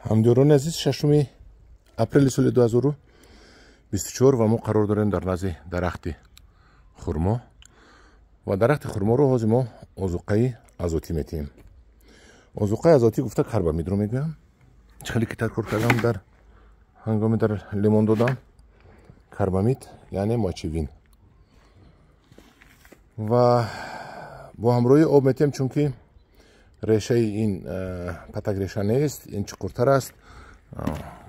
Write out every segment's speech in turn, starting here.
ҳамдиёрони азиз, 6 апрели соли 2024 ва мо қарор дорем дар назди дарахти хурмо ва дарахти хурморо ҳозир мо озуқаи азотӣ метиҳем. озуқаи азотӣ гуфта карбамидро мегӯям. чӣ ки таркор кардам дар ҳангоми дар лимон додам карбамид, яъне мочевин ва бо ҳамроҳи об метиҳем, чунки решаи ин патак реша нест, ин чуқуртар аст,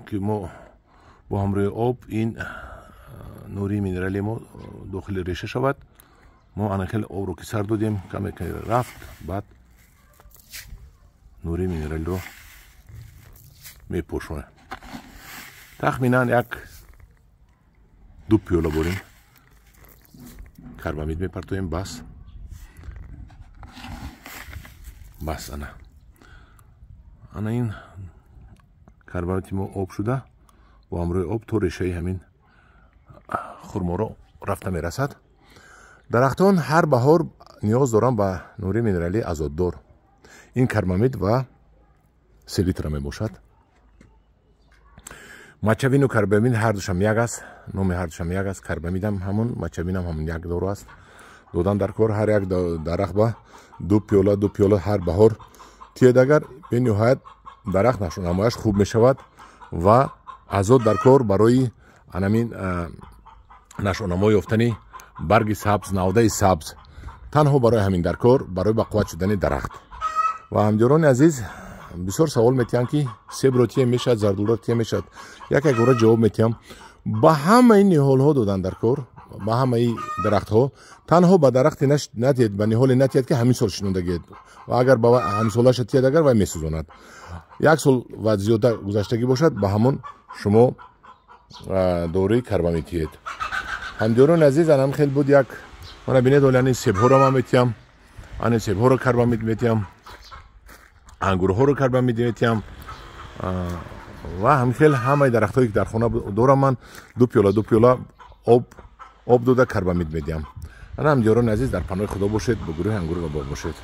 ки мо бо ҳамроҳи об ин нурии минералии мо дохили реша шавад. мо анахел обро ки сар додем, каме ки рафт, баъд нурии минералиро мепошонем. тахминан 1-2 пиёла борин карбамид мепартоем. бас ана ин карбамиди мо об шуда бо ҳамроҳи об то решаи ҳамин хурморо рафта мерасад. дарахтон ҳар баҳор ниёз доранд ба нурии минералии азотдор. ин карбамид ва селитра мебошад. мочавину карбамид ҳардушам як аст, номи ҳардушам як аст. карбамидам ҳамон, мочавинам ҳамон як дору аст. додан дар кор ҳар як дарахт ба 2 пиёла ҳар баҳор тиед, агар бениҳоят дарахт нашонамояш хуб мешавад ва азот дар кор барои анамин нашонамо ёфтани барги сабз, навдаи сабз, танҳо барои ҳамин дар кор, барои ба қувват шудани дарахт. ва ҳамдиёрони азиз, бисёр савол метиҳанд ки себро тие мешавад, зардулро тие мешавад. як бора ҷавоб метиҳам. ба ҳамаи ниҳолҳо додан дар кор, ба ҳамаи дарахтҳо, танҳо ба дарахти натиед, ба ниҳоле натиед ки ҳамин сол шинодагиед, ва агар ба ҳамсолаша тиед, агар вай месӯзонад. як сол ва зиёда гузаштагӣ бошад, ба ҳамон шумо дории карбамид тиед. ҳамдиёрони азиз, анам хел буд як мана бинед, оли ани себҳоро ман метиҳам, ани себҳоро карбамид метиҳам, ангурҳоро карбамид метиҳам ва ҳамхел ҳамаи дарахтҳое ки дар хона дорам, ман 2 пиёла об дода карбамид медиҳам. ана ҳамдиёрони азиз, дар паноҳи худо бошед, бо гурӯҳи ангур ва боғ бошед.